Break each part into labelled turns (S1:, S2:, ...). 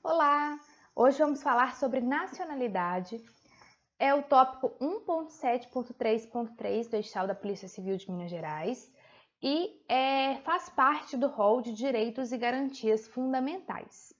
S1: Olá! Hoje vamos falar sobre nacionalidade. É o tópico 1.7.3.3 do edital da Polícia Civil de Minas Gerais e faz parte do rol de direitos e garantias fundamentais.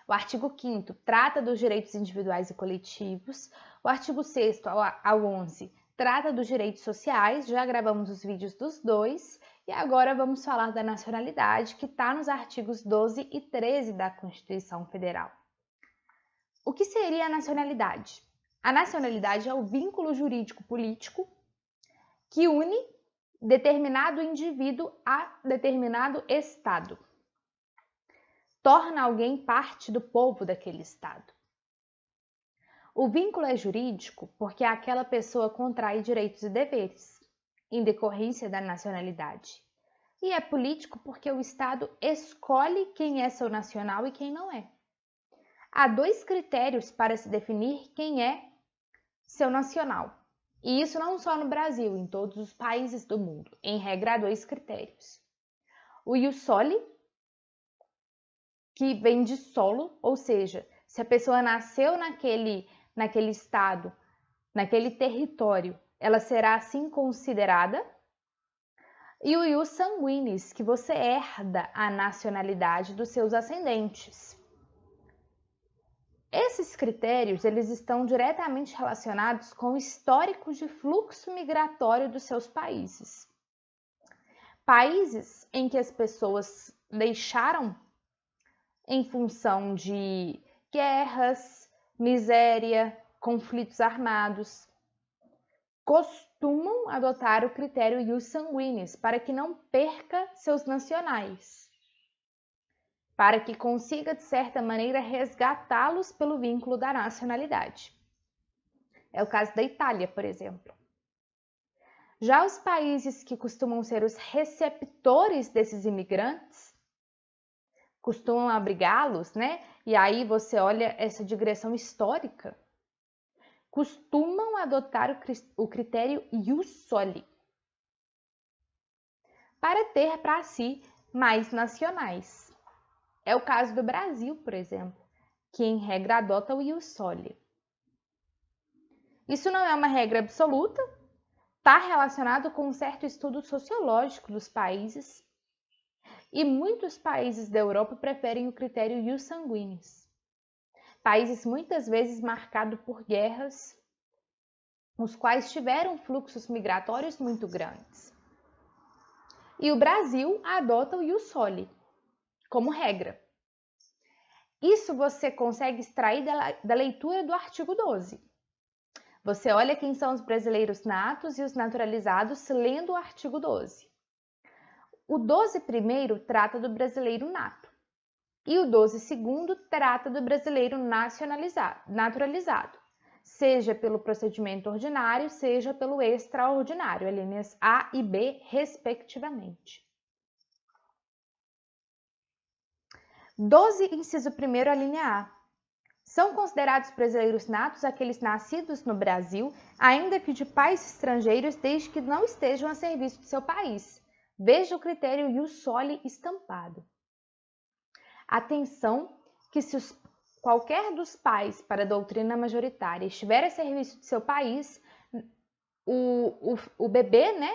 S1: O artigo 5º trata dos direitos individuais e coletivos. O artigo 6º ao 11 trata dos direitos sociais. Já gravamos os vídeos dos dois. E agora vamos falar da nacionalidade, que está nos artigos 12 e 13 da Constituição Federal. O que seria a nacionalidade? A nacionalidade é o vínculo jurídico-político que une determinado indivíduo a determinado estado. Torna alguém parte do povo daquele estado. O vínculo é jurídico porque aquela pessoa contrai direitos e deveres, em decorrência da nacionalidade. E é político porque o Estado escolhe quem é seu nacional e quem não é. Há dois critérios para se definir quem é seu nacional. E isso não só no Brasil, em todos os países do mundo. Em regra, há dois critérios. O ius soli, que vem de solo, ou seja, se a pessoa nasceu naquele estado, naquele território, ela será assim considerada. E o ius sanguinis, que você herda a nacionalidade dos seus ascendentes. Esses critérios eles estão diretamente relacionados com o histórico de fluxo migratório dos seus países. Países em que as pessoas deixaram em função de guerras, miséria, conflitos armados, costumam adotar o critério ius sanguinis para que não perca seus nacionais, para que consiga, de certa maneira, resgatá-los pelo vínculo da nacionalidade. É o caso da Itália, por exemplo. Já os países que costumam ser os receptores desses imigrantes, costumam abrigá-los, né? E aí você olha essa digressão histórica, costumam adotar o critério ius soli, para ter para si mais nacionais. É o caso do Brasil, por exemplo, que em regra adota o ius soli. Isso não é uma regra absoluta, está relacionado com um certo estudo sociológico dos países, e muitos países da Europa preferem o critério ius sanguinis. Países muitas vezes marcados por guerras, os quais tiveram fluxos migratórios muito grandes. E o Brasil adota o ius soli como regra. Isso você consegue extrair da leitura do artigo 12. Você olha quem são os brasileiros natos e os naturalizados lendo o artigo 12. O 12 primeiro trata do brasileiro nato e o 12 segundo trata do brasileiro naturalizado, seja pelo procedimento ordinário, seja pelo extraordinário, alíneas A e B, respectivamente. 12, inciso 1º, a linha A. São considerados brasileiros natos aqueles nascidos no Brasil, ainda que de pais estrangeiros, desde que não estejam a serviço de seu país. Veja o critério ius soli estampado. Atenção que se qualquer dos pais, para a doutrina majoritária, estiver a serviço de seu país, o bebê, né,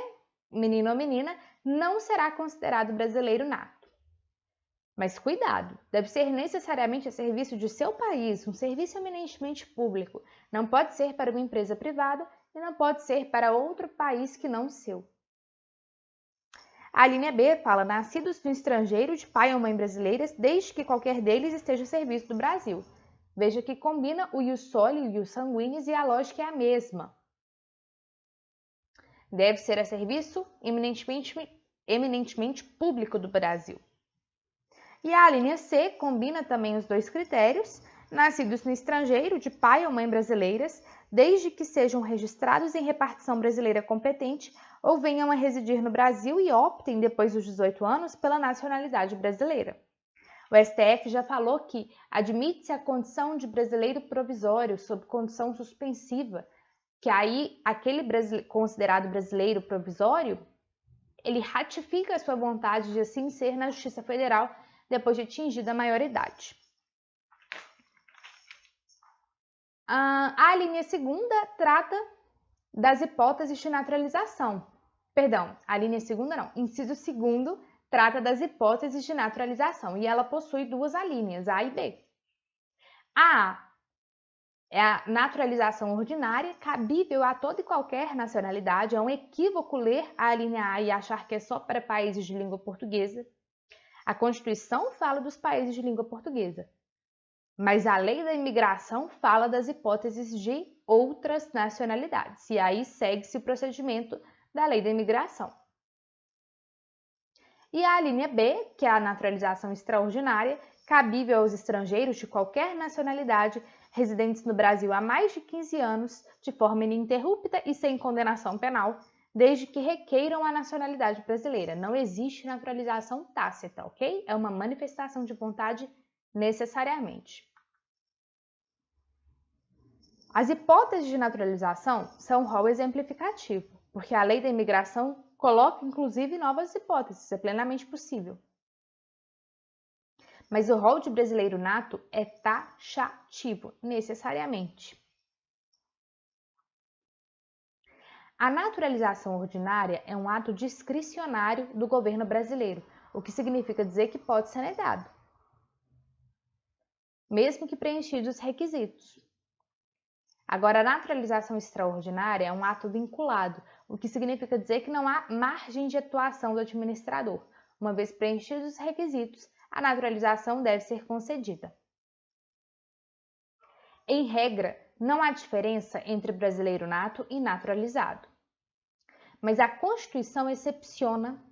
S1: menino ou menina, não será considerado brasileiro nato. Mas cuidado, deve ser necessariamente a serviço de seu país, um serviço eminentemente público. Não pode ser para uma empresa privada e não pode ser para outro país que não o seu. A linha B fala nascidos no estrangeiro de pai ou mãe brasileiras, desde que qualquer deles esteja a serviço do Brasil. Veja que combina o ius soli e o ius sanguinis e a lógica é a mesma. Deve ser a serviço eminentemente público do Brasil. E a linha C combina também os dois critérios, nascidos no estrangeiro, de pai ou mãe brasileiras, desde que sejam registrados em repartição brasileira competente ou venham a residir no Brasil e optem, depois dos 18 anos, pela nacionalidade brasileira. O STF já falou que admite-se a condição de brasileiro provisório sob condição suspensiva, que aí aquele considerado brasileiro provisório, ele ratifica a sua vontade de assim ser na Justiça Federal, depois de atingida a maioridade. A linha segunda trata das hipóteses de naturalização. Perdão, a linha segunda não. Inciso segundo trata das hipóteses de naturalização e ela possui duas alíneas, A e B. A é a naturalização ordinária, cabível a toda e qualquer nacionalidade. É um equívoco ler a linha A e achar que é só para países de língua portuguesa. A Constituição fala dos países de língua portuguesa, mas a lei da imigração fala das hipóteses de outras nacionalidades. E aí segue-se o procedimento da lei da imigração. E a linha B, que é a naturalização extraordinária, cabível aos estrangeiros de qualquer nacionalidade residentes no Brasil há mais de 15 anos, de forma ininterrupta e sem condenação penal, desde que requeiram a nacionalidade brasileira. Não existe naturalização tácita, ok? É uma manifestação de vontade necessariamente. As hipóteses de naturalização são um rol exemplificativo, porque a lei da imigração coloca inclusive novas hipóteses, é plenamente possível. Mas o rol de brasileiro nato é taxativo, necessariamente. A naturalização ordinária é um ato discricionário do governo brasileiro, o que significa dizer que pode ser negado, mesmo que preenchidos os requisitos. Agora, a naturalização extraordinária é um ato vinculado, o que significa dizer que não há margem de atuação do administrador. Uma vez preenchidos os requisitos, a naturalização deve ser concedida. Em regra, não há diferença entre brasileiro nato e naturalizado. Mas a Constituição excepciona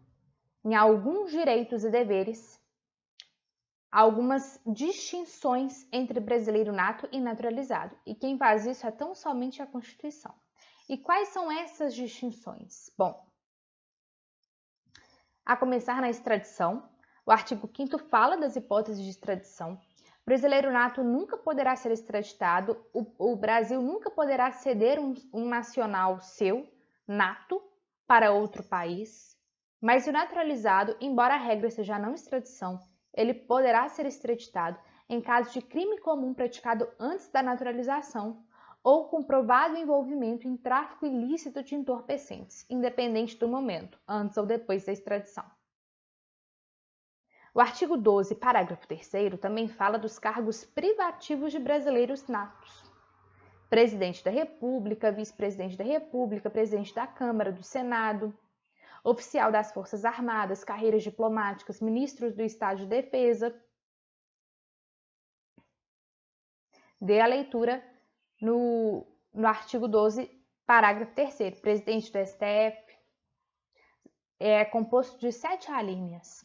S1: em alguns direitos e deveres algumas distinções entre brasileiro nato e naturalizado. E quem faz isso é tão somente a Constituição. E quais são essas distinções? Bom, a começar na extradição, o artigo 5º fala das hipóteses de extradição. O brasileiro nato nunca poderá ser extraditado, o Brasil nunca poderá ceder um nacional seu, nato, para outro país, mas o naturalizado, embora a regra seja a não extradição, ele poderá ser extraditado em caso de crime comum praticado antes da naturalização ou comprovado envolvimento em tráfico ilícito de entorpecentes, independente do momento, antes ou depois da extradição. O artigo 12, parágrafo 3º, também fala dos cargos privativos de brasileiros natos. Presidente da República, vice-presidente da República, presidente da Câmara, do Senado, oficial das Forças Armadas, carreiras diplomáticas, ministros do Estado de Defesa. Dê a leitura no artigo 12, parágrafo 3º. Presidente do STF é composto de 7 alíneas.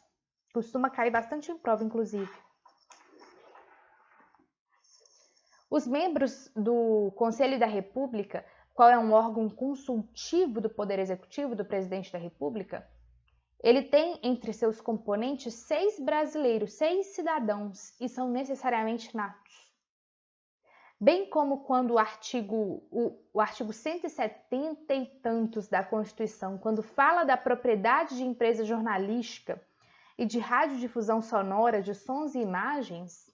S1: Costuma cair bastante em prova, inclusive. Os membros do Conselho da República, qual é um órgão consultivo do Poder Executivo do Presidente da República, ele tem entre seus componentes 6 brasileiros, 6 cidadãos, e são necessariamente natos. Bem como quando o artigo 170 e tantos da Constituição, quando fala da propriedade de empresa jornalística e de radiodifusão sonora de sons e imagens,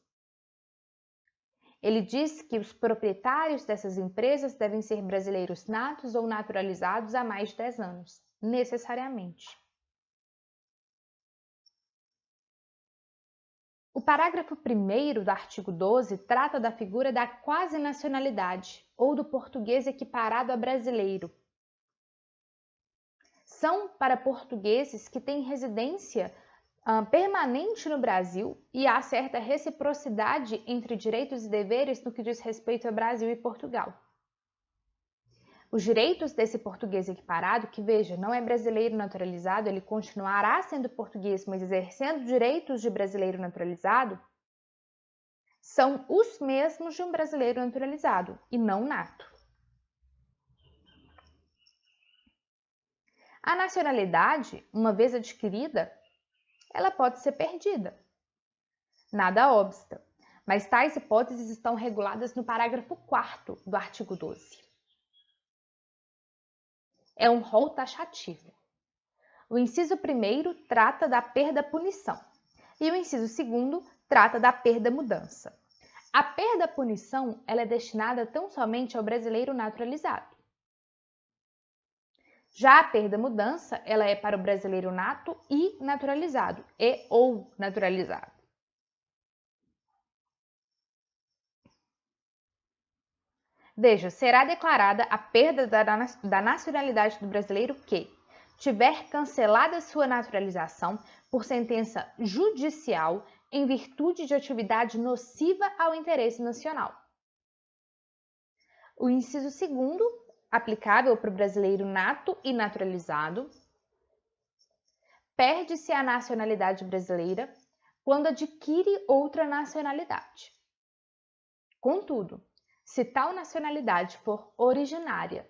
S1: ele diz que os proprietários dessas empresas devem ser brasileiros natos ou naturalizados há mais de 10 anos, necessariamente. O parágrafo 1º do artigo 12 trata da figura da quasi-nacionalidade, ou do português equiparado a brasileiro. São para portugueses que têm residência permanente no Brasil e há certa reciprocidade entre direitos e deveres no que diz respeito a Brasil e Portugal. Os direitos desse português equiparado, que veja, não é brasileiro naturalizado, ele continuará sendo português, mas exercendo direitos de brasileiro naturalizado, são os mesmos de um brasileiro naturalizado e não nato. A nacionalidade, uma vez adquirida, ela pode ser perdida. Nada obsta, mas tais hipóteses estão reguladas no parágrafo 4º do artigo 12. É um rol taxativo. O inciso 1º trata da perda-punição e o inciso 2º trata da perda-mudança. A perda-punição ela é destinada tão somente ao brasileiro naturalizado. Já a perda-mudança ela é para o brasileiro nato e naturalizado, e ou naturalizado. Veja, será declarada a perda da nacionalidade do brasileiro que tiver cancelada sua naturalização por sentença judicial em virtude de atividade nociva ao interesse nacional. O inciso 2º, aplicável para o brasileiro nato e naturalizado, perde-se a nacionalidade brasileira quando adquire outra nacionalidade. Contudo, se tal nacionalidade for originária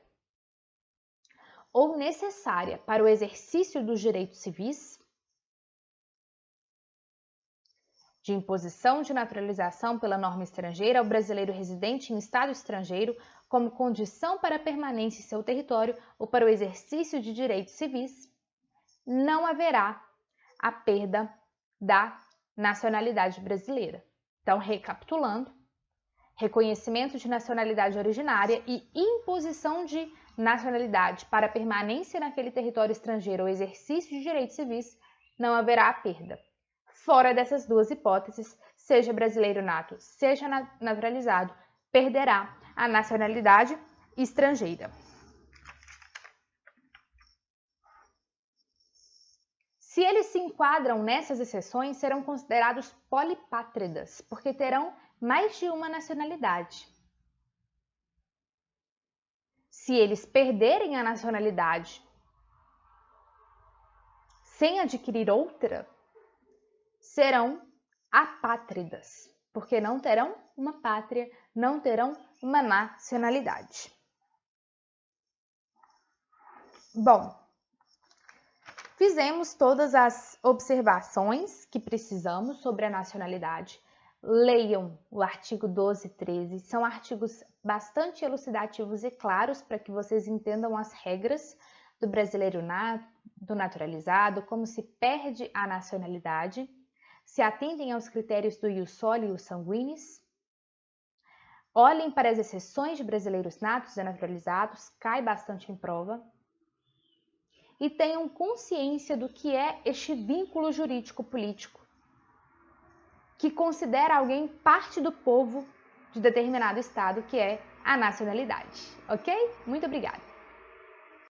S1: ou necessária para o exercício dos direitos civis, de imposição de naturalização pela norma estrangeira ao brasileiro residente em estado estrangeiro como condição para a permanência em seu território ou para o exercício de direitos civis, não haverá a perda da nacionalidade brasileira. Então, recapitulando, reconhecimento de nacionalidade originária e imposição de nacionalidade para permanência naquele território estrangeiro ou exercício de direitos civis, não haverá a perda. Fora dessas duas hipóteses, seja brasileiro nato, seja naturalizado, perderá a nacionalidade estrangeira. Se eles se enquadram nessas exceções, serão considerados polipátridas, porque terão mais de uma nacionalidade. Se eles perderem a nacionalidade sem adquirir outra, serão apátridas, porque não terão uma pátria, não terão uma nacionalidade. Bom, fizemos todas as observações que precisamos sobre a nacionalidade. Leiam o artigo 12 e 13, são artigos bastante elucidativos e claros para que vocês entendam as regras do brasileiro nato, do naturalizado, como se perde a nacionalidade, se atentem aos critérios do ius soli e ius sanguinis, olhem para as exceções de brasileiros natos e naturalizados, cai bastante em prova, e tenham consciência do que é este vínculo jurídico-político que considera alguém parte do povo de determinado estado, que é a nacionalidade. Ok? Muito obrigada!